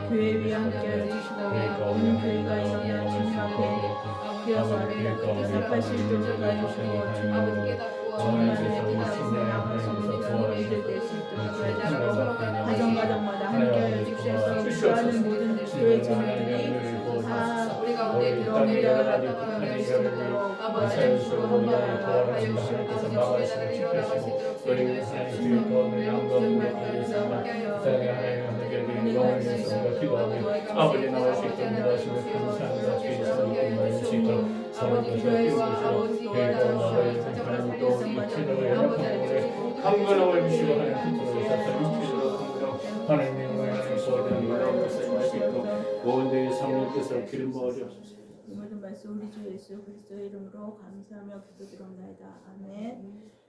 교회 위에 함께하여 주시고 온 교회가 일어나 주님 앞에 기어서 연합할 수 있도록 도와주시고 주님 주님만을 믿으며 나아갈 수 있는 교회들 될 수 있도록 도와주시고 가정마다 함께하여 주셔서 기도하는 모든 교회 자녀들이 다 우리 가운데 들어오리라 될 수 있도록 도와주시고 함께하여 주시옵소서. 아버지 나올 수 있도록 도와주시고 감사합니다. 주의서 말할 수 있도록 아버지 교회와 아버지 하나님 또 육체적으로 연합하고 강건함을 주시고 하나님 힘으로 사서 육체적으로 강건하고 하나님의 하나님 소원을 이루어 수 있도록 모든 성령 뜻을 기름 부어 주옵소서. 이 모든 말씀 우리 주 예수 그리스도의 이름으로 감사하며 기도드립니다. 아멘.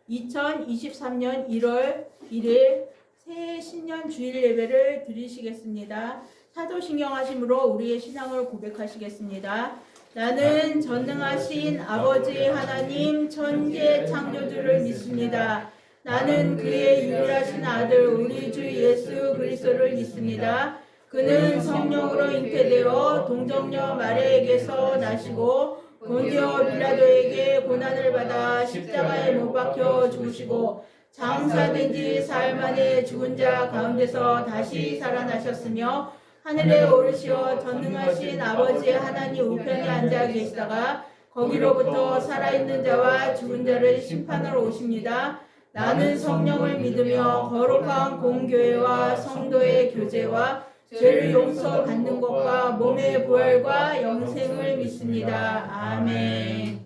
2023년 1월 1일 새해 신년 주일 예배를 드리시겠습니다. 사도신경하심으로 우리의 신앙을 고백하시겠습니다. 나는 전능하신 아버지 하나님 천재 창조주를 믿습니다. 나는 그의 유일하신 아들 우리 주 예수 그리스도를 믿습니다. 그는 성령으로 잉태되어 동정녀 마리아에게서 나시고 본디오 빌라도에게 고난을 받아 십자가에 못 박혀 죽으시고 장사된 지 사흘 만에 죽은 자 가운데서 다시 살아나셨으며 하늘에 오르시어 전능하신 아버지 하나님 우편에 앉아 계시다가 거기로부터 살아있는 자와 죽은 자를 심판하러 오십니다. 나는 성령을 믿으며 거룩한 공교회와 성도의 교제와 죄를 용서받는 것과 몸의 부활과 영생을 믿습니다. 아멘.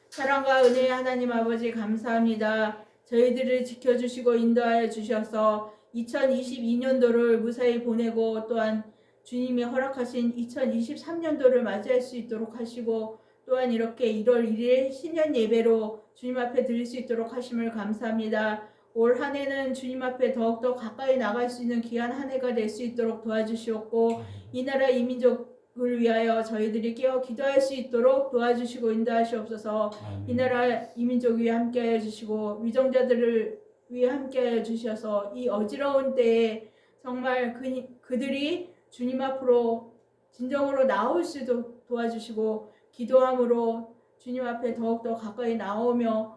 사랑과 은혜의 하나님 아버지 감사합니다. 저희들을 지켜주시고 인도하여 주셔서 2022년도를 무사히 보내고 또한 주님이 허락하신 2023년도를 맞이할 수 있도록 하시고 또한 이렇게 1월 1일 신년 예배로 주님 앞에 드릴 수 있도록 하심을 감사합니다. 올 한 해는 주님 앞에 더욱더 가까이 나갈 수 있는 귀한 한 해가 될 수 있도록 도와주시옵고 이 나라 이 민족을 위하여 저희들이 깨어 기도할 수 있도록 도와주시고 인도하시옵소서. 이 나라 이 민족 위에 함께하여 주시고 위정자들을 위에 함께하여 주셔서 이 어지러운 때에 정말 그들이 주님 앞으로 진정으로 나올 수 있도록 도와주시고 기도함으로 주님 앞에 더욱더 가까이 나오며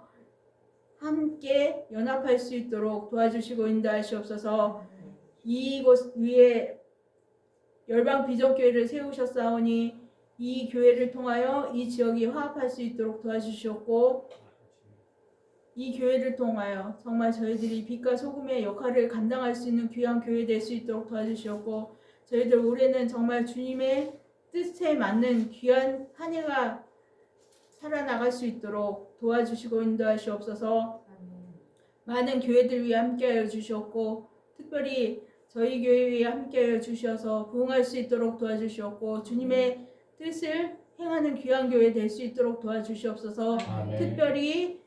함께 연합할 수 있도록 도와주시고 인도하시옵소서. 이곳 위에 열방 비전교회를 세우셨사오니 이 교회를 통하여 이 지역이 화합할 수 있도록 도와주시옵고 이 교회를 통하여 정말 저희들이 빛과 소금의 역할을 감당할 수 있는 귀한 교회 될 수 있도록 도와주시옵고 저희들 올해는 정말 주님의 뜻에 맞는 귀한 한 해가 살아나갈 수 있도록 도와주시고 인도하시옵소서. 많은 교회들 위해 함께하여 주시옵고 특별히 저희 교회 위해 함께하여 주셔서 부흥할 수 있도록 도와주시옵고 주님의 뜻을 행하는 귀한 교회 될 수 있도록 도와주시옵소서. 특별히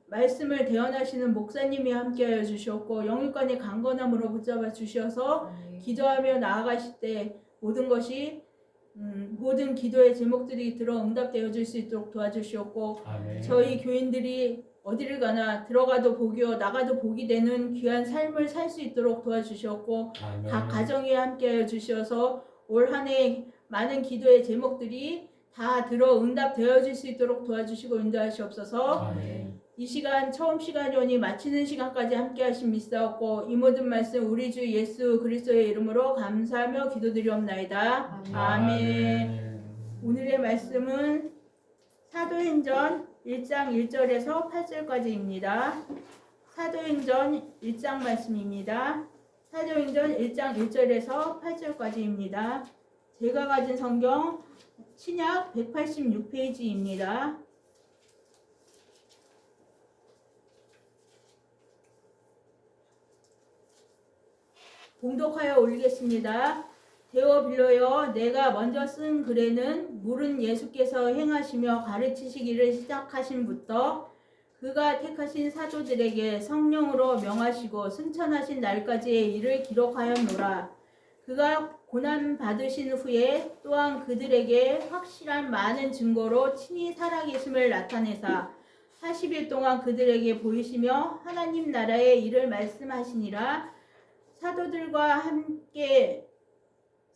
말씀을 대언하시는 목사님이 함께하여 주시옵고 영육간의 강건함으로 붙잡아 주셔서 기도하며 나아가실 때 모든 것이 모든 기도의 제목들이 들어 응답되어질 수 있도록 도와주시옵고 저희 교인들이 어디를 가나 들어가도 복이요 나가도 복이 되는 귀한 삶을 살 수 있도록 도와주시옵고 각 가정에 함께하여 주셔서 올 한 해 많은 기도의 제목들이 다 들어 응답되어질 수 있도록 도와주시고 인도하시옵소서. 이 시간 처음 시간이 오니 마치는 시간까지 함께하신 믿사옵고 이 모든 말씀 우리 주 예수 그리스도의 이름으로 감사하며 기도드리옵나이다. 아멘. 오늘의 말씀은 사도행전 1장 1절에서 8절까지입니다. 사도행전 1장 말씀입니다. 사도행전 1장 1절에서 8절까지입니다. 제가 가진 성경 신약 186페이지입니다. 봉독하여 올리겠습니다. 데오빌로여, 내가 먼저 쓴 글에는 물은 예수께서 행하시며 가르치시기를 시작하신부터 그가 택하신 사도들에게 성령으로 명하시고 승천하신 날까지의 일을 기록하였노라. 그가 고난 받으신 후에 또한 그들에게 확실한 많은 증거로 친히 살아계심을 나타내사 40일 동안 그들에게 보이시며 하나님 나라의 일을 말씀하시니라. 사도들과 함께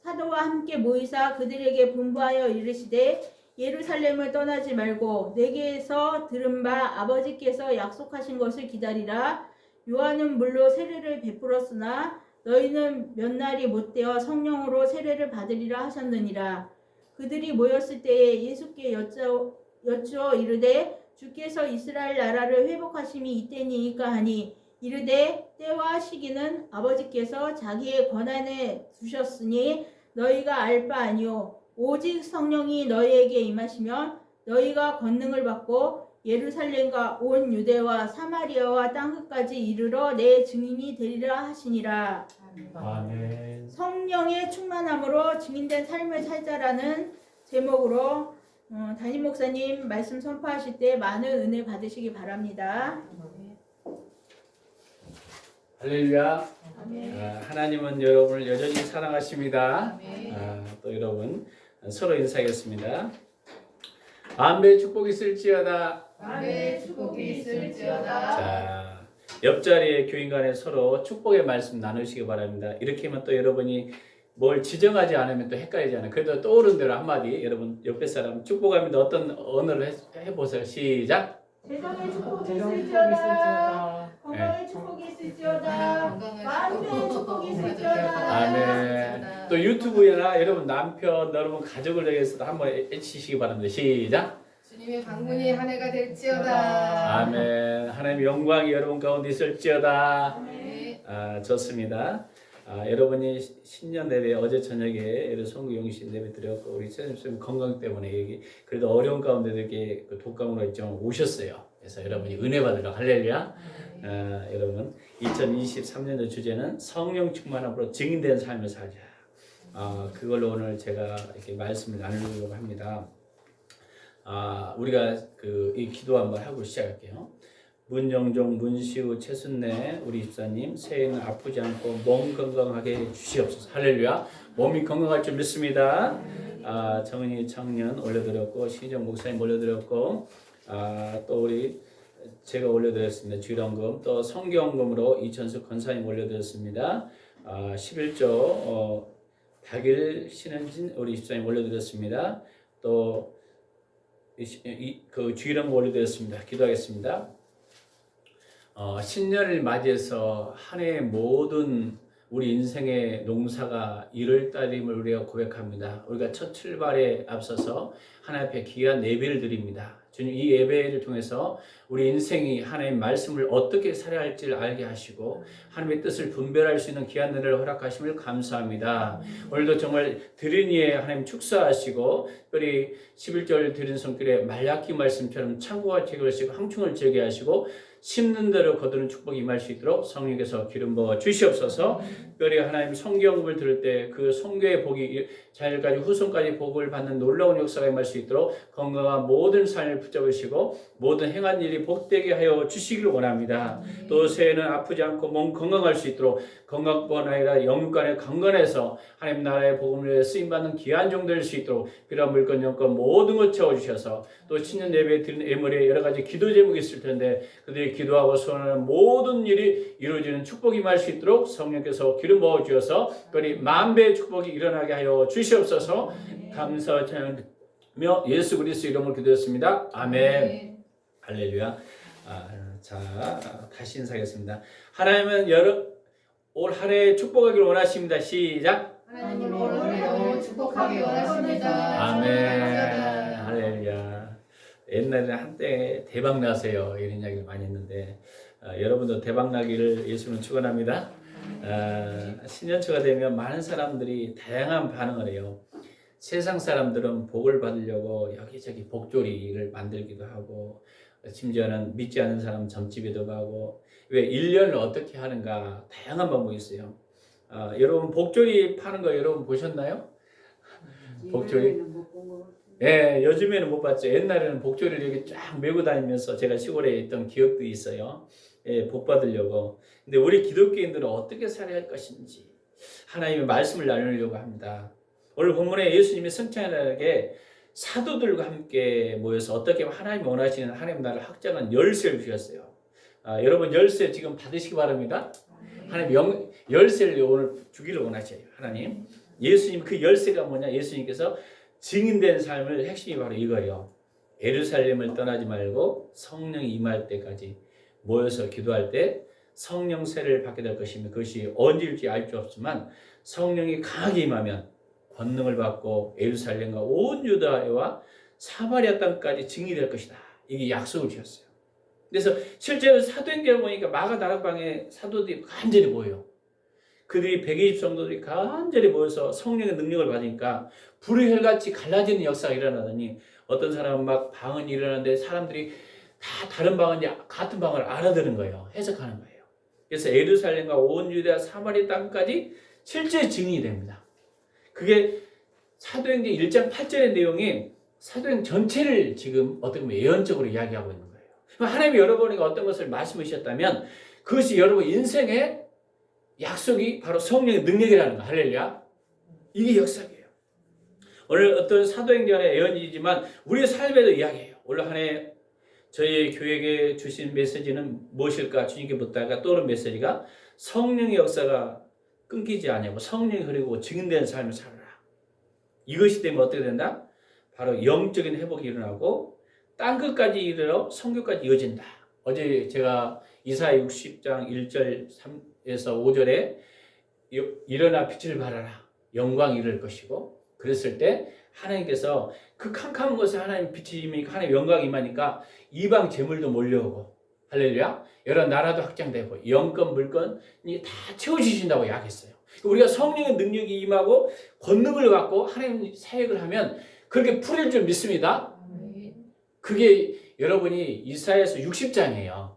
사도와 함께 모이사 그들에게 분부하여 이르시되 예루살렘을 떠나지 말고 내게서 들은 바 아버지께서 약속하신 것을 기다리라. 요한은 물로 세례를 베풀었으나 너희는 몇 날이 못되어 성령으로 세례를 받으리라 하셨느니라. 그들이 모였을 때에 예수께 여쭈어 이르되 주께서 이스라엘 나라를 회복하심이 이때니이까 하니 이르되 때와 시기는 아버지께서 자기의 권한에 두셨으니 너희가 알 바 아니요 오직 성령이 너희에게 임하시면 너희가 권능을 받고 예루살렘과 온 유대와 사마리아와 땅끝까지 이르러 내 증인이 되리라 하시니라. 아멘. 성령의 충만함으로 증인된 삶을 살자라는 제목으로 담임 목사님 말씀 선포하실 때 많은 은혜 받으시기 바랍니다. 할렐루야. 아멘. 하나님은 여러분을 여전히 사랑하십니다. 또 여러분 서로 인사하겠습니다. 만배의 축복이 있을지어다. 만배의 축복이 있을지어다. 자, 옆자리에 교인 간에 서로 축복의 말씀 나누시기 바랍니다. 이렇게 하면 또 여러분이 뭘 지정하지 않으면 또 헷갈리잖아요. 그래도 떠오른 대로 한마디 여러분 옆에 사람 축복합니다. 어떤 언어를 해보세요. 시작. 재정의 축복이 있을지어다. 건강의 축복이 있을지어다. 만배의 축복이 있을지어다. 아멘. 또 유튜브나 여러분 남편, 여러분 가족을 위해서도 한번 외치시기 바랍니다. 시작. 주님의 방문이 한 해가 될지어다. 아멘. 하나님의 영광이 여러분 가운데 있을지어다. 아멘. 좋습니다. 여러분이 신년 예배 어제 저녁에 여러분 성구 영신 예배 드렸고 우리 선생님 건강 때문에 여기 그래도 어려운 가운데도 이렇게 그 독감으로 있지만 오셨어요. 그래서 여러분이 은혜 받으러 할렐루야. 여러분 2023년도 주제는 성령 충만함으로 증인된 삶을 살자. 그걸로 오늘 제가 이렇게 말씀을 나누려고 합니다. 우리가 이 기도 한번 하고 시작할게요. 문영종, 문시우, 최순래 우리 집사님 새해는 아프지 않고 몸 건강하게 주시옵소서. 할렐루야. 몸이 건강할 줄 믿습니다. 정은이 청년 올려드렸고 신정 목사님 올려드렸고 또 우리 제가 올려드렸습니다. 주일원금 또 성경금으로 이천수 권사님 올려드렸습니다. 11조 박일 신은진 우리 집사님 올려드렸습니다. 또 그 주일원금 올려드렸습니다. 기도하겠습니다. 신년을 맞이해서 한 해의 모든 우리 인생의 농사가 1월 달임을 우리가 고백합니다. 우리가 첫 출발에 앞서서 하나님 앞에 귀한 예배를 드립니다. 주님 이 예배를 통해서 우리 인생이 하나님의 말씀을 어떻게 살아야 할지를 알게 하시고 하나님의 뜻을 분별할 수 있는 귀한 은혜를 허락하심을 감사합니다. 오늘도 정말 드리니에 하나님 축사하시고 특별히 11절 드린 손길에 말라기 말씀처럼 창고가 제거하시고 항충을 제게 하시고 심는 대로 거두는 축복이 임할 수 있도록 성령께서 기름 부어 주시옵소서. 특별히 하나님 성경을 들을 때 그 성경의 복이 자녀까지 후손까지 복을 받는 놀라운 역사가 임할 수 있도록 건강한 모든 삶을 붙잡으시고 모든 행한 일이 복되게 하여 주시기를 원합니다. 또 새해는 아프지 않고 몸 건강할 수 있도록 건강뿐 아니라 영육간에 강건해서 하나님 나라의 복음을 위해 쓰임받는 귀한 종 될 수 있도록 필요한 물건 영권 모든 것 채워주셔서 또 신년 예배에 드린 예물에 여러 가지 기도 제목이 있을 텐데 그들이 기도하고 소원하는 모든 일이 이루어지는 축복이 임할 수 있도록 성령께서 기름 부어 주셔서 특별히 만배의 축복이 일어나게 하여 주시옵소서. 감사 찬양하며 예수 그리스도 이름으로 기도했습니다. 아멘. 할렐루야. 자 다시 인사하겠습니다. 하나님은 올 한 해 축복하기를 원하십니다. 시작. 하나님 올 한해도 축복하기 원하십니다. 아멘. 할렐루야. 옛날에는 한때 대박 나세요 이런 이야기를 많이 했는데 여러분도 대박 나기를 예수는 축원합니다. 신년초가 되면 많은 사람들이 다양한 반응을 해요. 세상 사람들은 복을 받으려고 여기저기 복조리를 만들기도 하고 심지어는 믿지 않는 사람은 점집에도 가고 왜 1년을 어떻게 하는가 다양한 방법이 있어요. 여러분 복조리 파는 거 여러분 보셨나요? 복조리? 예, 요즘에는 못 봤죠. 옛날에는 복조리를 이렇게 쫙 메고 다니면서 제가 시골에 있던 기억도 있어요. 예, 복 받으려고. 근데 우리 기독교인들은 어떻게 살아야 할 것인지 하나님의 말씀을 나누려고 합니다. 오늘 본문에 예수님이 성찬날에 사도들과 함께 모여서 어떻게 하나님이 원하시는 하나님 나라를 확장한 열쇠를 주셨어요. 여러분 열쇠 지금 받으시기 바랍니다. 하나님 열쇠를 오늘 주기를 원하셔요. 하나님 예수님 그 열쇠가 뭐냐? 예수님께서 증인된 삶을 핵심이 바로 이거예요. 예루살렘을 떠나지 말고 성령이 임할 때까지 모여서 기도할 때 성령 세례를 받게 될 것이며 그것이 언제일지 알 수 없지만 성령이 강하게 임하면 권능을 받고 예루살렘과 온 유다와 사마리아 땅까지 증인이 될 것이다. 이게 약속을 지었어요. 그래서 실제로 사도행전을 보니까 마가 다락방에 사도들이 간절히 모여요. 그들이 120 성도들이 간절히 모여서 성령의 능력을 받으니까 불의 혈같이 갈라지는 역사가 일어나더니 어떤 사람은 막 방언이 일어나는데 사람들이 다 다른 방언이 같은 방언을 알아들은 거예요. 해석하는 거예요. 그래서 예루살렘과 온 유대와 사마리아 땅까지 실제 증인이 됩니다. 그게 사도행전 1장 8절의 내용이 사도행 전체를 지금 어떻게 보면 예언적으로 이야기하고 있는 거예요. 하나님이 여러분에게 어떤 것을 말씀하셨다면 그것이 여러분 인생의 약속이 바로 성령의 능력이라는 거. 할렐루야. 이게 역사예요. 오늘 어떤 사도행전의 예언이지만 우리의 삶에도 이야기해요. 올 한 해 저희 교회에 주신 메시지는 무엇일까 주님께 묻다가 떠오른 메시지가 성령의 역사가 끊기지 않냐고 성령이 흐르고 증인되는 삶을 살아라. 이것이 되면 어떻게 된다? 바로 영적인 회복이 일어나고 땅끝까지 이르러 성교까지 이어진다. 어제 제가 이사야 60장 1절 3에서 5절에 일어나 빛을 발하라. 영광이 이를 것이고 그랬을 때 하나님께서 그 캄캄한 곳에 하나님 빛이 임하니까 하나님 영광이 임하니까 이방 재물도 몰려오고 할렐루야. 여러 나라도 확장되고 영권 물건이 다 채워주신다고 이야기했어요. 우리가 성령의 능력이 임하고 권능을 받고 하나님 사역을 하면 그렇게 풀릴 줄 믿습니다. 그게 여러분이 이사야서 60장이에요.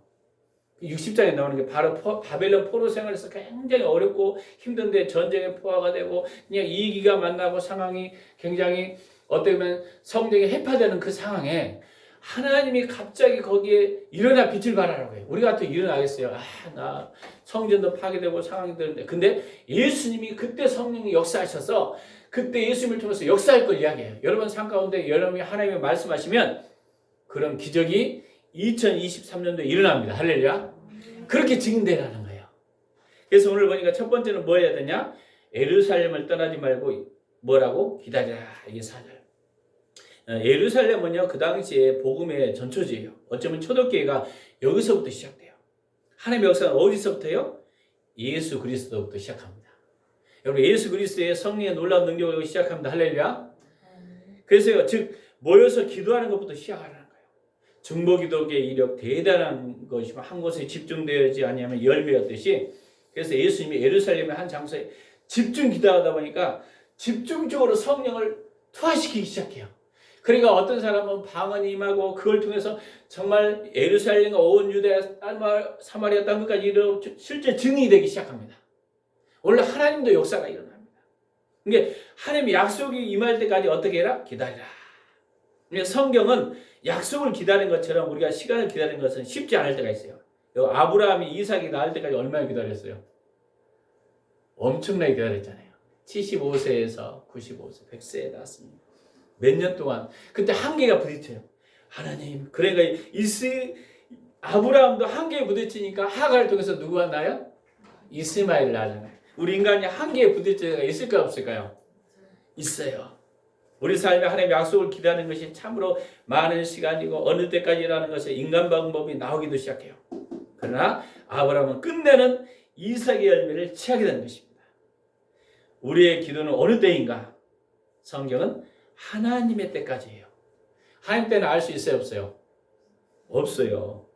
60장에 나오는 게 바로 바벨론 포로 생활에서 굉장히 어렵고 힘든데 전쟁에 포화가 되고 그냥 이기가 만나고 상황이 굉장히 어떻게 보면 성령이 해파되는 그 상황에 하나님이 갑자기 거기에 일어나 빛을 발하라고 해요. 우리 같은 일어나겠어요. 나 성전도 파괴되고 상황이 되는데 근데 예수님이 그때 성령이 역사하셔서 그때 예수님을 통해서 역사할 걸 이야기해요. 여러분 삶 가운데 여러분이 하나님의 말씀하시면 그런 기적이 2023년도에 일어납니다. 할렐루야. 그렇게 증인되라는 거예요. 그래서 오늘 보니까 첫 번째는 뭐 해야 되냐? 예루살렘을 떠나지 말고 뭐라고? 기다리라. 이게 4절. 예루살렘은요 그 당시에 복음의 전초지예요. 어쩌면 초대교회가 여기서부터 시작돼요. 하나님의 역사는 어디서부터요? 예수 그리스도부터 시작합니다. 여러분 예수 그리스도의 성령의 놀라운 능력으로 시작합니다. 할렐루야. 그래서요 즉 모여서 기도하는 것부터 시작하라는 거예요. 중보기도의 이력 대단한 것이면 한 곳에 집중되지 아니하면 열매였듯이 그래서 예수님이 예루살렘의 한 장소에 집중 기도하다 보니까 집중적으로 성령을 투하시키기 시작해요. 그러니까 어떤 사람은 방언이 임하고 그걸 통해서 정말 예루살렘과 온 유대 사마리아 땅까지 이르러 실제 증인이 되기 시작합니다. 원래 하나님도 역사가 일어납니다. 그러니까 하나님의 약속이 임할 때까지 어떻게 해라? 기다리라. 그러니까 성경은 약속을 기다린 것처럼 우리가 시간을 기다린 것은 쉽지 않을 때가 있어요. 아브라함이 이삭이 낳을 때까지 얼마나 기다렸어요? 엄청나게 기다렸잖아요. 75세에서 95세, 100세에 낳았습니다. 몇 년 동안 그때 한계가 부딪혀요. 하나님 그러니까 아브라함도 한계에 부딪히니까 하갈을 통해서 누구가 나요? 이스마엘 낳잖아요. 우리 인간이 한계에 부딪힐 때가 있을까요 없을까요? 있어요. 우리 삶에 하나님의 약속을 기다리는 것이 참으로 많은 시간이고 어느 때까지라는 것에 인간 방법이 나오기도 시작해요. 그러나 아브라함은 끝내는 이삭의 열매를 취하게 되는 것입니다. 우리의 기도는 어느 때인가? 성경은 하나님의 때까지예요. 하나님 때는 알 수 있어요 없어요? 없어요.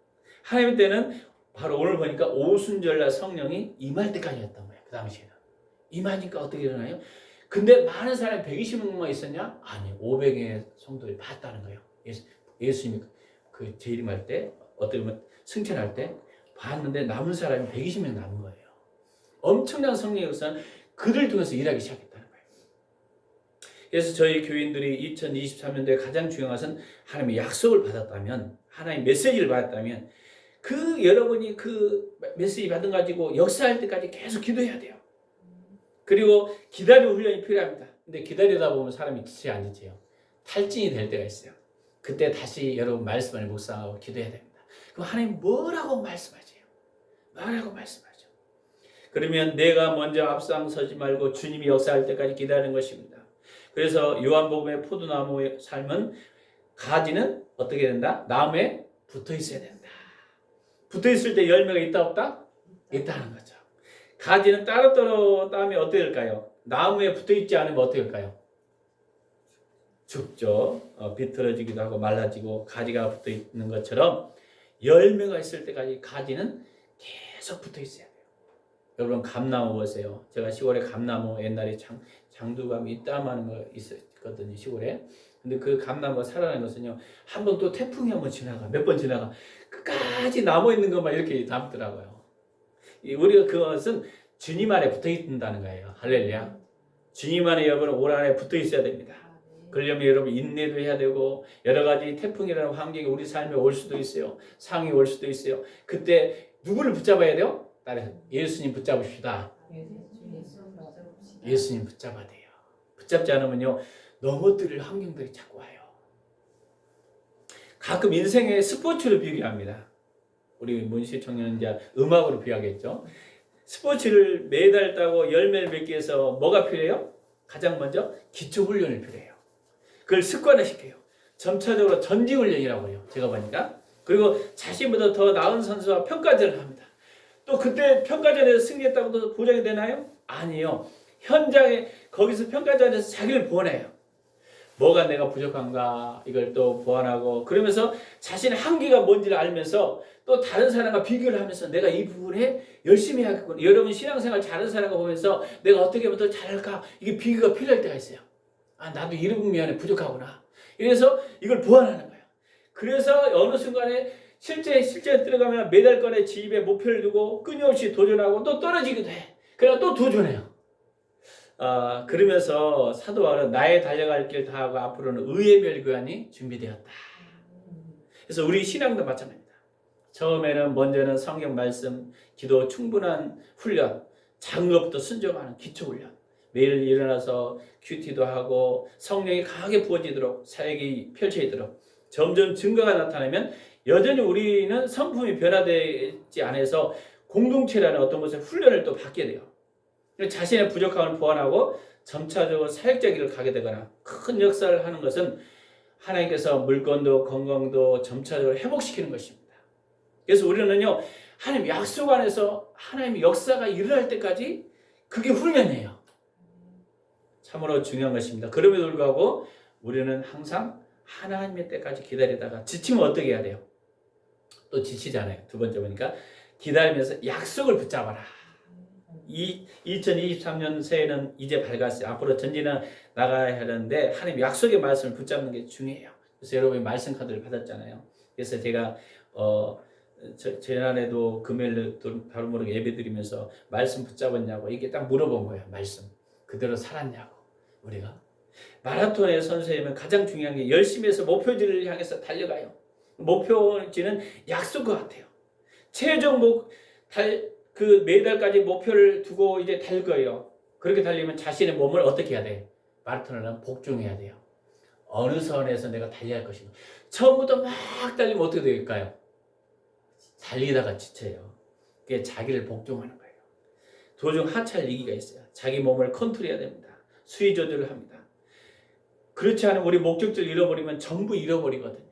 하나님 때는 바로 오늘 보니까 오순절날 성령이 임할 때까지였던 거예요. 그 당시에는. 임하니까 어떻게 일어나요? 근데 많은 사람이 120명만 있었냐? 아니 500의 성도들이 봤다는 거예요. 예수님이 그 재림할 때 어떻게 보면 승천할 때 봤는데 남은 사람이 120명 남은 거예요. 엄청난 성령의 역사는 그들 통해서 일하기 시작했다는 거예요. 그래서 저희 교인들이 2023년도에 가장 중요한 것은 하나님의 약속을 받았다면 하나님의 메시지를 받았다면 그 여러분이 그 메시지 받은 가지고 역사할 때까지 계속 기도해야 돼요. 그리고 기다리는 훈련이 필요합니다. 근데 기다리다 보면 사람이 지쳐 안 지쳐요. 탈진이 될 때가 있어요. 그때 다시 여러분 말씀을 묵상하고 기도해야 됩니다. 그럼 하나님 뭐라고 말씀하세요? 뭐라고 말씀하죠? 그러면 내가 먼저 앞장서지 말고 주님이 역사할 때까지 기다리는 것입니다. 그래서 요한복음의 포도나무의 삶은 가지는 어떻게 된다? 나무에 붙어 있어야 된다. 붙어 있을 때 열매가 있다 없다? 있다는 거죠. 가지는 따로 따면 어떻게 될까요? 나무에 붙어 있지 않으면 어떻게 될까요? 죽죠. 비틀어지기도 하고 말라지고 가지가 붙어 있는 것처럼 열매가 있을 때까지 가지는 계속 붙어 있어야 돼요. 여러분 감나무 보세요. 제가 시골에 감나무 옛날에 장두감이 이따만한 거 있었거든요. 시골에. 근데 그 감나무가 살아나는 것은요. 한 번 또 태풍이 한번 지나가 몇 번 지나가 끝까지 남아 있는 것만 이렇게 남더라고요. 우리가 그것은 주님 안에 붙어 있다는 거예요. 할렐루야. 주님 안에 여러분 올 안에 붙어 있어야 됩니다. 그러려면 여러분 인내도 해야 되고 여러 가지 태풍이라는 환경이 우리 삶에 올 수도 있어요. 상이 올 수도 있어요. 그때 누구를 붙잡아야 돼요? 따라서 예수님 붙잡읍시다. 예수님 붙잡아야 돼요. 붙잡지 않으면요 넘어뜨릴 환경들이 자꾸 와요. 가끔 인생의 스포츠를 비교합니다. 우리 문시 청년자 음악으로 비하겠죠. 스포츠를 매달 따고 열매를 맺기 위해서 뭐가 필요해요? 가장 먼저 기초 훈련이 필요해요. 그걸 습관화시켜요. 점차적으로 전지훈련이라고 해요. 제가 보니까. 그리고 자신보다 더 나은 선수와 평가전을 합니다. 또 그때 평가전에서 승리했다고 보장이 되나요? 아니요. 현장에 거기서 평가전에서 자기를 보완해요. 뭐가 내가 부족한가 이걸 또 보완하고 그러면서 자신의 한계가 뭔지를 알면서 또 다른 사람과 비교를 하면서 내가 이 부분에 열심히 해야겠구나. 여러분 신앙생활 잘하는 사람을 보면서 내가 어떻게 하면 더 잘할까 이게 비교가 필요할 때가 있어요. 아 나도 이 부분에 부족하구나. 이래서 이걸 보완하는 거예요. 그래서 어느 순간에 실제 들어가면 메달권의 지입에 목표를 두고 끊임없이 도전하고 또 떨어지기도 해. 그러나 또 도전해요. 그러면서 사도 바울은 나의 달려갈 길 다하고 앞으로는 의의 멸교환이 준비되었다. 그래서 우리 신앙도 마찬가지입니다. 처음에는 먼저는 성경 말씀, 기도 충분한 훈련, 작은 것부터 순종하는 기초 훈련. 매일 일어나서 큐티도 하고 성령이 강하게 부어지도록 사역이 펼쳐지도록 점점 증거가 나타나면 여전히 우리는 성품이 변화되지 않아서 공동체라는 어떤 것을 훈련을 또 받게 돼요. 자신의 부족함을 보완하고 점차적으로 사역적 길을 가게 되거나 큰 역사를 하는 것은 하나님께서 물건도 건강도 점차적으로 회복시키는 것입니다. 그래서 우리는요 하나님 약속 안에서 하나님의 역사가 일어날 때까지 그게 훈련이에요. 참으로 중요한 것입니다. 그럼에도 불구하고 우리는 항상 하나님의 때까지 기다리다가 지치면 어떻게 해야 돼요? 또 지치잖아요. 두 번째 보니까 기다리면서 약속을 붙잡아라. 2023년 새해는 이제 밝았어요. 앞으로 전진해 나가야 하는데 하나님 약속의 말씀을 붙잡는 게 중요해요. 그래서 여러분이 말씀 카드를 받았잖아요. 그래서 제가 지난해도 금요일 바로 모르게 예배 드리면서 말씀 붙잡았냐고 이게 딱 물어본 거예요. 말씀 그대로 살았냐고. 우리가 마라톤의 선수이면 가장 중요한 게 열심히 해서 목표지를 향해서 달려가요. 목표지는 약속과 같아요. 최종 그 매달까지 목표를 두고 이제 달 거예요. 그렇게 달리면 자신의 몸을 어떻게 해야 돼? 마라톤을 복종해야 돼요. 어느 선에서 내가 달려야 할 것인가. 처음부터 막 달리면 어떻게 될까요? 달리다가 지쳐요. 그게 자기를 복종하는 거예요. 도중 하차할 위기가 있어요. 자기 몸을 컨트롤해야 됩니다. 수위 조절을 합니다. 그렇지 않으면 우리 목적지를 잃어버리면 전부 잃어버리거든요.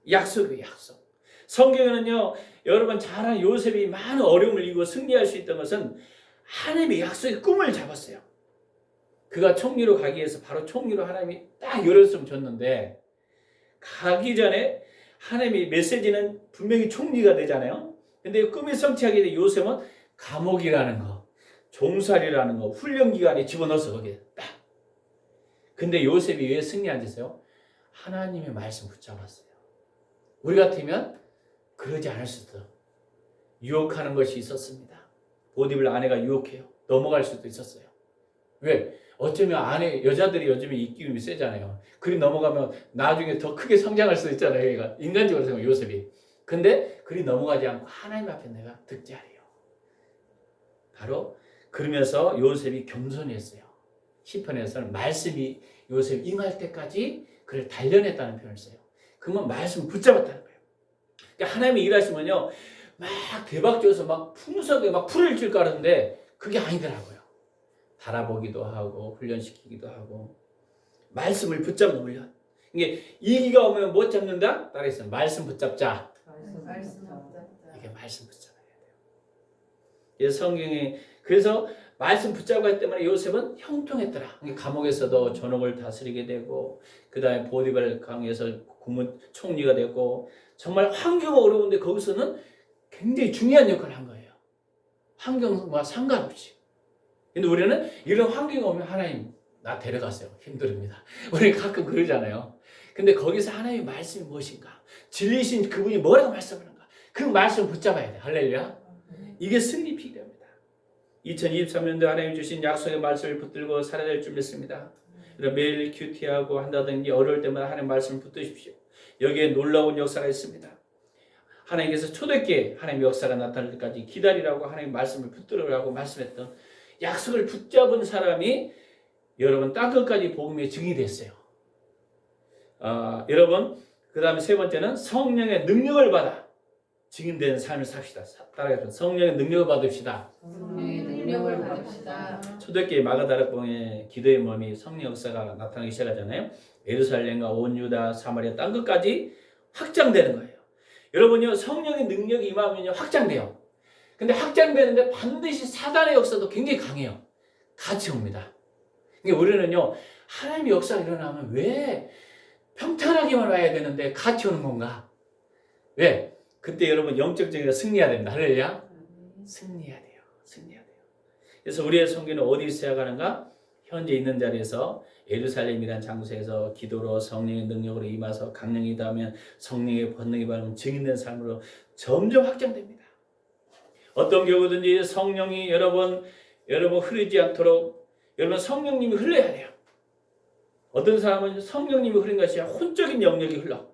약속이에요. 약속. 성경에는요. 여러분 잘 아는 요셉이 많은 어려움을 이기고 승리할 수 있던 것은 하나님의 약속의 꿈을 잡았어요. 그가 총리로 가기 위해서 바로 총리로 하나님이 딱 열었으면 줬는데 가기 전에 하나님의 메시지는 분명히 총리가 되잖아요. 근데 꿈이 성취하게 된 요셉은 감옥이라는 거, 종살이라는 거, 훈련기관에 집어넣어서 거기에 딱. 근데 요셉이 왜 승리한 짓이요? 하나님의 말씀 붙잡았어요. 우리 같으면 그러지 않을 수도. 유혹하는 것이 있었습니다. 보디빌 아내가 유혹해요. 넘어갈 수도 있었어요. 왜? 어쩌면 여자들이 요즘에 입기움이 세잖아요. 그리 넘어가면 나중에 더 크게 성장할 수도 있잖아요. 얘가 인간적으로 생각하면 요셉이. 근데 그리 넘어가지 않고 하나님 앞에 내가 득자해요. 바로 그러면서 요셉이 겸손했어요. 시편에서는 말씀이 요셉 임할 때까지 그를 단련했다는 표현을 써요. 그러면 말씀 붙잡았다는 거예요. 그러니까 하나님이 일하시면요. 막 대박져서 막 풍성하게 막 풀을 줄 까는데 그게 아니더라고요. 달아보기도 하고 훈련시키기도 하고 말씀을 붙잡는 훈련. 이게 이기가 오면 못 잡는다? 따라해서 말씀 붙잡자. 이게 말씀 붙잡아야 돼요. 그래서 성경에 그래서 말씀 붙잡고 할 때마다 요셉은 형통했더라. 감옥에서도 전옥을 다스리게 되고 그 다음에 보디발 강에서 국무 총리가 되고 정말 환경 어려운데 거기서는 굉장히 중요한 역할을 한 거예요. 환경과 상관없이. 근데 우리는 이런 환경이 오면 하나님 나 데려가세요. 힘듭니다. 우리 가끔 그러잖아요. 근데 거기서 하나님의 말씀이 무엇인가? 진리신 그분이 뭐라고 말씀하는가? 그 말씀을 붙잡아야 돼. 할렐루야. 이게 승리 필요합니다. 2023년도 하나님 주신 약속의 말씀을 붙들고 살아야 될 줄 믿습니다. 매일 큐티하고 한다든지 어려울 때마다 하나님의 말씀을 붙드십시오. 여기에 놀라운 역사가 있습니다. 하나님께서 초대기에 하나님의 역사가 나타날 때까지 기다리라고 하나님의 말씀을 붙들으라고 말씀했던 약속을 붙잡은 사람이 여러분 땅끝까지 복음의 증인이 됐어요. 여러분 그 다음에 세 번째는 성령의 능력을 받아 증인되는 삶을 삽시다. 따라해서 성령의 능력을 받읍시다. 성령의 능력을 받읍시다. 초대교회 마가다락봉의 기도의 몸이 성령 역사가 나타나기 시작하잖아요. 예루살렘과 온 유다 사마리아 땅끝까지 확장되는 거예요. 여러분요 성령의 능력이 임하면요 확장돼요. 근데 확장되는데 반드시 사단의 역사도 굉장히 강해요. 같이 옵니다. 그러니까 우리는요 하나님의 역사가 일어나면 왜 평탄하게만 와야 되는데 같이 오는 건가? 왜? 그때 여러분 영적 정의가 승리해야 됩니다. 할렐루야. 승리해야 돼요. 승리해야 돼요. 그래서 우리의 성교는 어디 시작하는가? 현재 있는 자리에서 예루살렘이라는 장소에서 기도로 성령의 능력으로 임해서 강령이 닿으면 성령의 권능이 받으면 증인된 삶으로 점점 확장됩니다. 어떤 경우든지 성령이 여러분 흐르지 않도록 여러분 성령님이 흘러야 돼요. 어떤 사람은 성령님이 흐른 것이 혼적인 영역이 흘러.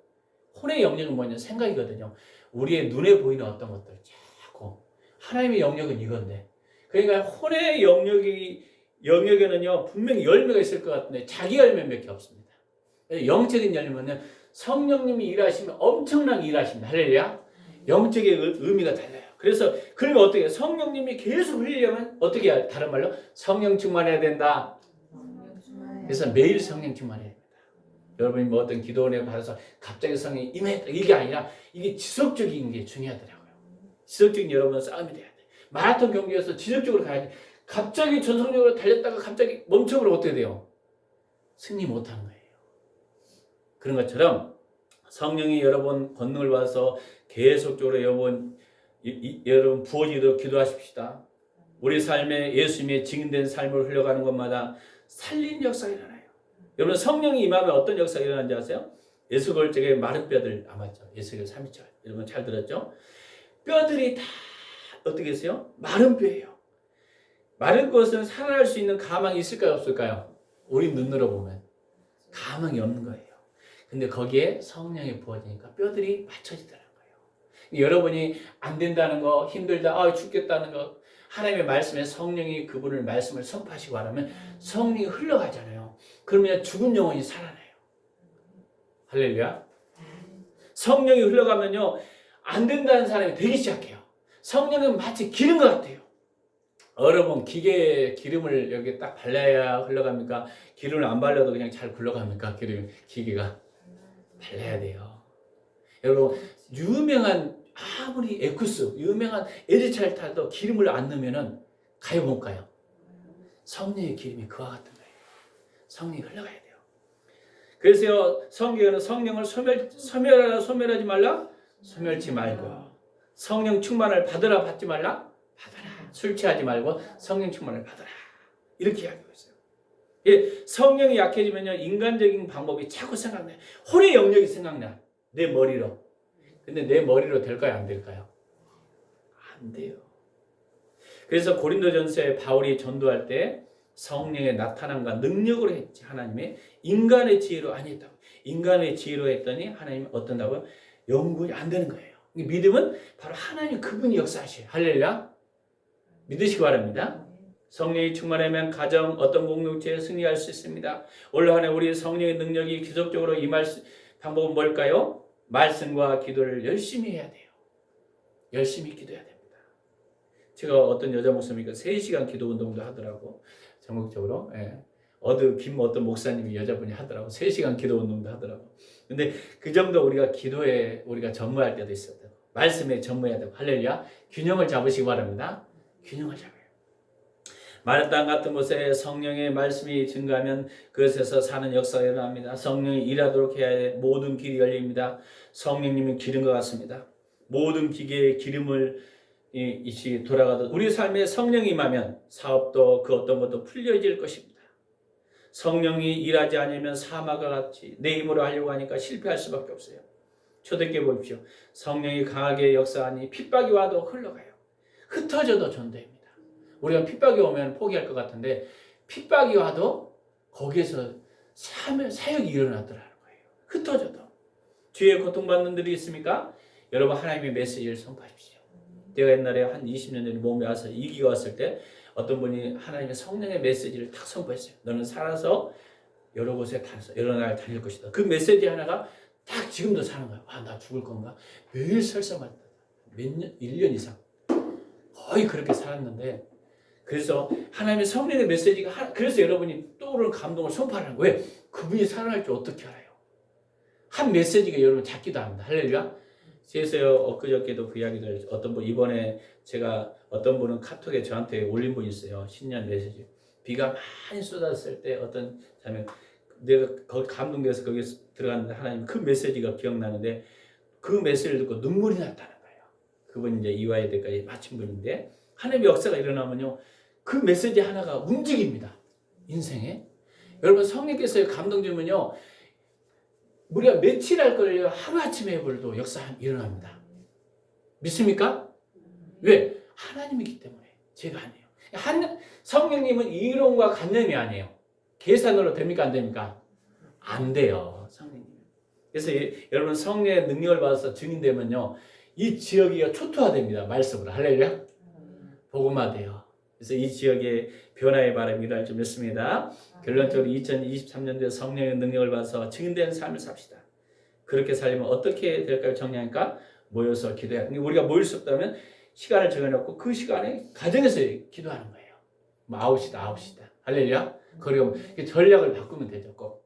혼의 영역은 뭐냐? 생각이거든요. 우리의 눈에 보이는 어떤 것들 자꾸 하나님의 영역은 이건데 그러니까 혼의 영역에는요 분명히 열매가 있을 것 같은데 자기 열매는 몇 개 없습니다. 영적인 열매는 성령님이 일하시면 엄청나게 일하십니다. 할렐루야. 영적의 의미가 달라요. 그래서 그러면 어떻게 해요? 성령님이 계속 흘리려면 어떻게 해야 다른 말로 성령 충만해야 된다. 그래서 매일 성령 충만해야 됩니다. 여러분이 뭐 어떤 기도 은혜 받아서 갑자기 성령이 임했다 이게 아니라 이게 지속적인 게 중요하더라고요. 지속적인 여러분 싸움이 돼야 돼. 마라톤 경기에서 지속적으로 가야 돼. 갑자기 전속력으로 달렸다가 갑자기 멈춰버리면 어떻게 돼요? 승리 못하는 거예요. 그런 것처럼 성령이 여러분 권능을 받아서 계속적으로 여러분 부어지도록 기도하십시다. 우리 삶에 예수님의 증인된 삶을 흘러가는 것마다 살린 역사가 일어나요. 여러분 성령이 임하면 어떤 역사가 일어나는지 아세요? 예수골적의 마른 뼈들 아맞죠? 예수겔 3절 여러분 잘 들었죠? 뼈들이 다 어떻게 했어요? 마른 뼈예요. 마른 것은 살아날 수 있는 가망이 있을까요? 없을까요? 우리 눈으로 보면 가망이 없는 거예요. 근데 거기에 성령이 부어지니까 뼈들이 맞춰지더라는 거예요. 여러분이 안 된다는 거, 힘들다, 죽겠다는 거 하나님의 말씀에 성령이 그분을 말씀을 선포하시고 하면 성령이 흘러가잖아요. 그러면 죽은 영혼이 살아나요. 할렐루야. 성령이 흘러가면요 안 된다는 사람이 되기 시작해요. 성령은 마치 기름 것 같아요. 여러분 기계에 기름을 여기 딱 발라야 흘러갑니까? 기름을 안 발라도 그냥 잘 굴러갑니까? 기계가 발라야 돼요. 여러분 유명한 아무리 에쿠스 유명한 에리차를 타도 기름을 안 넣으면은 가요 못 가요. 성령의 기름이 그와 같은 거예요. 성령이 흘러가야 돼요. 그래서 성경에는 성령을 소멸하지 말라 소멸치 말고 성령 충만을 받으라 받지 말라 받아라. 술 취하지 말고 성령 충만을 받아라. 이렇게 이야기하고 있어요. 예, 성령이 약해지면요 인간적인 방법이 자꾸 생각나요. 혼의 영역이 생각나. 내 머리로. 근데 내 머리로 될까요? 안 될까요? 안 돼요. 그래서 고린도전서에 바울이 전도할 때 성령의 나타남과 능력으로 했지. 하나님의 인간의 지혜로 아니었다고. 인간의 지혜로 했더니 하나님이 어떤다고요? 영구히 안 되는 거예요. 믿음은 바로 하나님 그분이 역사하셔요. 할렐루야. 믿으시기 바랍니다. 성령이 충만하면 가정 어떤 공동체에 승리할 수 있습니다. 올 한 해 우리 성령의 능력이 지속적으로 임할 방법은 뭘까요? 말씀과 기도를 열심히 해야 돼요. 열심히 기도해야 됩니다. 제가 어떤 여자 목사님이 3시간 기도 운동도 하더라고. 전국적으로. 예. 어떤 목사님이 여자분이 하더라고. 3시간 기도 운동도 하더라고. 근데 그 정도 우리가 기도에 우리가 전무할 때도 있어요. 말씀에 전무해야 되고. 할렐루야. 균형을 잡으시기 바랍니다. 균형을 잡아요. 마른 땅 같은 곳에 성령의 말씀이 증가하면 그것에서 사는 역사가 일어납니다. 성령이 일하도록 해야 해. 모든 길이 열립니다. 성령님은 기름 것 같습니다. 모든 기계의 기름을 이시 돌아가듯 우리 삶에 성령이 임하면 사업도 그 어떤 것도 풀려질 것입니다. 성령이 일하지 않으면 사마가 같이 내 힘으로 하려고 하니까 실패할 수밖에 없어요. 초대교회 보십시오. 성령이 강하게 역사하니 핍박이 와도 흘러가요. 흩어져도 전도입니다. 우리가 핍박이 오면 포기할 것 같은데 핍박이 와도 거기에서 사역이 일어나더라는 거예요. 흩어져도. 주위에 고통받는 들이 있습니까? 여러분 하나님의 메시지를 선포하십시오. 내가 옛날에 한 20년 전에 몸에 와서 이기가 왔을 때 어떤 분이 하나님의 성령의 메시지를 딱 선포했어요. 너는 살아서 여러 곳에 다녀서 여러 나라에 다닐 것이다. 그 메시지 하나가 딱 지금도 사는 거예요. 아, 나 죽을 건가? 매일 설사만 몇 년, 1년 이상 거의 그렇게 살았는데 그래서 하나님의 성령의 메시지가 그래서 여러분이 떠오르는 감동을 선포하는 거예요. 왜? 그분이 살아날 줄 어떻게 알아요? 한 메시지가 여러분 작기도 합니다. 할렐루야. 그래서 엊그저께도 그 이야기를 어떤 분 이번에 제가 어떤 분은 카톡에 저한테 올린 분이 있어요. 신년 메시지. 비가 많이 쏟았을 때 어떤 자매 내가 거기 감동돼서 거기에 들어갔는데 하나님 그 메시지가 기억나는데 그 메시지를 듣고 눈물이 났다는 거예요. 그분이 이제 이화여 대까지 마친 분인데 하나님의 역사가 일어나면요 그 메시지 하나가 움직입니다. 인생에. 여러분 성령께서 감동 주면요 우리가 며칠 할 걸요 하루아침에 해버려도 역사 일어납니다. 믿습니까? 왜? 하나님이기 때문에 제가 아니에요. 성령님은 이론과 관념이 아니에요. 계산으로 됩니까 안 됩니까? 안 돼요. 성령님. 그래서 여러분 성령의 능력을 받아서 증인되면요 이 지역이 초토화됩니다. 말씀으로. 할렐루야. 복음화돼요. 그래서 이 지역의 변화의 바람이 일어날 줄 믿습니다. 결론적으로 2023년도에 성령의 능력을 받아서 증인되는 삶을 삽시다. 그렇게 살려면 어떻게 될까요? 정리하니까 모여서 기도해야 돼요. 우리가 모일 수 없다면 시간을 정해놓고 그 시간에 가정에서 기도하는 거예요. 뭐 9시다. 할렐루야. 그리고 전략을 바꾸면 되죠. 꼭.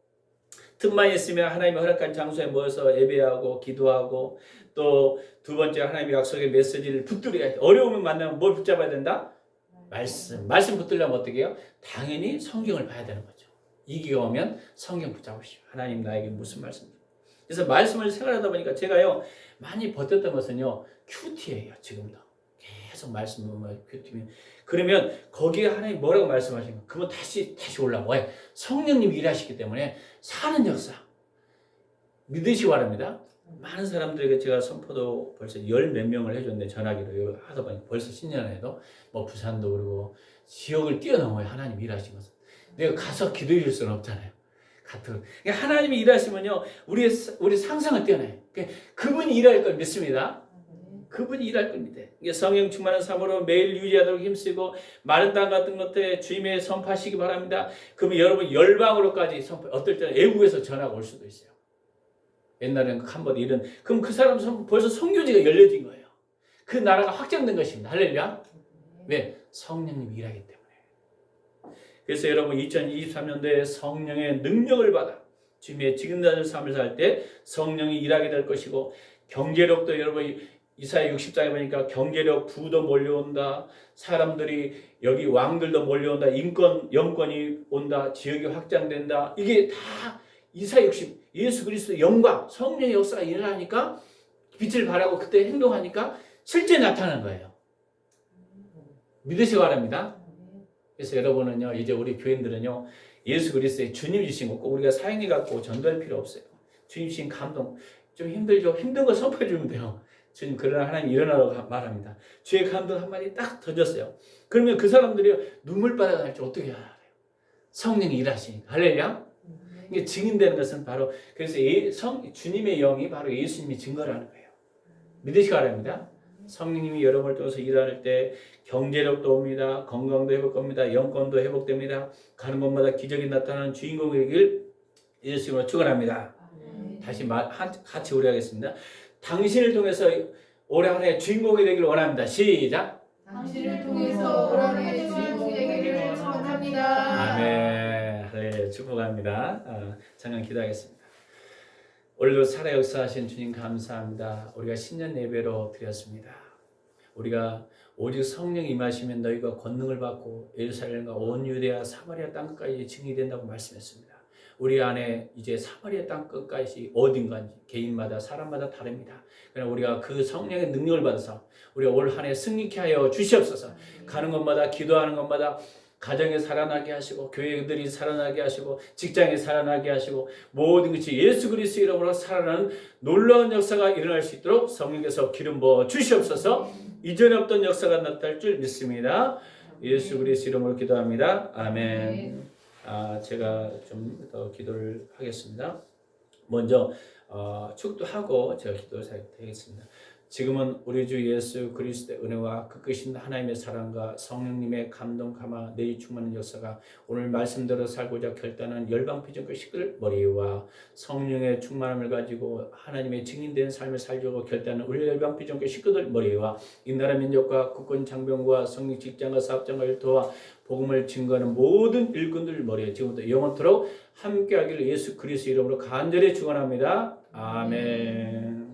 틈만 있으면 하나님의 허락한 장소에 모여서 예배하고 기도하고 또 두 번째 하나님의 약속의 메시지를 붙들어야 돼. 어려우면 만나면 뭘 붙잡아야 된다? 말씀 붙들려면 어떻게 해요? 당연히 성경을 봐야 되는 거죠. 이기가 오면 성경 붙잡으시오. 하나님 나에게 무슨 말씀이죠? 그래서 말씀을 생활하다 보니까 제가요 많이 버텼던 것은요 큐티예요. 지금도 계속 말씀 보면 큐티면 그러면 거기에 하나님 뭐라고 말씀하시는가? 그러면 다시 올라와요. 왜? 성령님이 일하시기 때문에 사는 역사 믿으시기 바랍니다. 많은 사람들에게 제가 선포도 벌써 10몇 명을 해줬는데 전화기로 하다 보니 벌써 신년에도 뭐 부산도 그러고 지역을 뛰어넘어요. 하나님 일하신 것은. 내가 가서 기도해 줄 수는 없잖아요. 같은 하나님이 일하시면요 우리 상상을 뛰어나요. 그분이 일할 걸 믿습니다. 그분이 일할 겁니다. 성령 충만한 삶으로 매일 유지하도록 힘쓰고 마른 땅 같은 것들에 주님의 선포하시기 바랍니다. 그러면 여러분 열방으로까지 선포. 어떨 때는 애국에서 전화가 올 수도 있어요. 옛날에는 캄보디아 이런 그럼 그 사람 벌써 선교지가 열려진 거예요. 그 나라가 확장된 것입니다. 할렐루야. 왜? 성령님이 일하기 때문에. 그래서 여러분 2023년도에 성령의 능력을 받아 주님의 지금자의 삶을 살 때 성령이 일하게 될 것이고 경제력도 여러분 이사야 60장에 보니까 경제력 부도 몰려온다. 사람들이 여기 왕들도 몰려온다. 영권이 온다. 지역이 확장된다. 이게 다 이사야 60 예수 그리스도의 영광 성령의 역사가 일어나니까 빛을 발하고 그때 행동하니까 실제 나타나는 거예요. 믿으시기 바랍니다. 그래서 여러분은요 이제 우리 교인들은요 예수 그리스도의 주님 주신 거 꼭 우리가 사역이 갖고 전도할 필요 없어요. 주님 주신 감동 좀 힘들죠. 힘든 거 선포해 주면 돼요. 주님 그러나 하나님 일어나라고 말합니다. 주의 감동 한마디 딱 던졌어요. 그러면 그 사람들이 눈물바다가 날지 어떻게 알아요? 성령이 일하시니까. 할렐루야. 이게 증인되는 것은 바로 그래서 주님의 영이 바로 예수님이 증거를 하는 거예요. 믿으시기 바랍니다. 성령님이 여러분을 통해서 일할 때 경제력도 옵니다. 건강도 회복됩니다. 영권도 회복됩니다. 가는 곳마다 기적이 나타나는 주인공이 되길 예수님으로 축원합니다. 다시 같이 우리 하겠습니다. 당신을 통해서 올해 한 해 주인공이 되기를 원합니다. 시작. 당신을 통해서 올 한해 주인공이 되기를 소원합니다. 아멘. 네, 축복합니다. 잠깐 기도하겠습니다. 오늘도 살아 역사하신 주님 감사합니다. 우리가 신년 예배로 드렸습니다. 우리가 오직 성령 임하시면 너희가 권능을 받고 예루살렘과 온 유대와 사마리아 땅끝까지 증인이 된다고 말씀했습니다. 우리 안에 이제 사마리아 땅끝까지 어딘가인지 개인마다 사람마다 다릅니다. 그러나 우리가 그 성령의 능력을 받아서 우리가 올 한 해 승리케 하여 주시옵소서. 가는 곳마다 기도하는 곳마다 가정에 살아나게 하시고 교회들이 살아나게 하시고 직장에 살아나게 하시고 모든 것이 예수 그리스도 이름으로 살아나는 놀라운 역사가 일어날 수 있도록 성령께서 기름 부어 주시옵소서. 이전에 없던 역사가 나타날 줄 믿습니다. 예수 그리스도 이름으로 기도합니다. 아멘. 제가 좀 더 기도를 하겠습니다. 먼저 축도하고 제가 기도를 하겠습니다. 지금은 우리 주 예수 그리스도의 은혜와 그 크신 하나님의 사랑과 성령님의 감동 감화 내일 충만한 역사가 오늘 말씀대로 살고자 결단한 열방피전교 식구들 머리와 성령의 충만함을 가지고 하나님의 증인된 삶을 살려고 결단한 우리 열방피전교 식구들 머리와 이 나라 민족과 국군 장병과 성령 직장과 사업장과 일터와 복음을 증거하는 모든 일꾼들 머리에 지금부터 영원토록 함께하기를 예수 그리스도 이름으로 간절히 축원합니다. 아멘.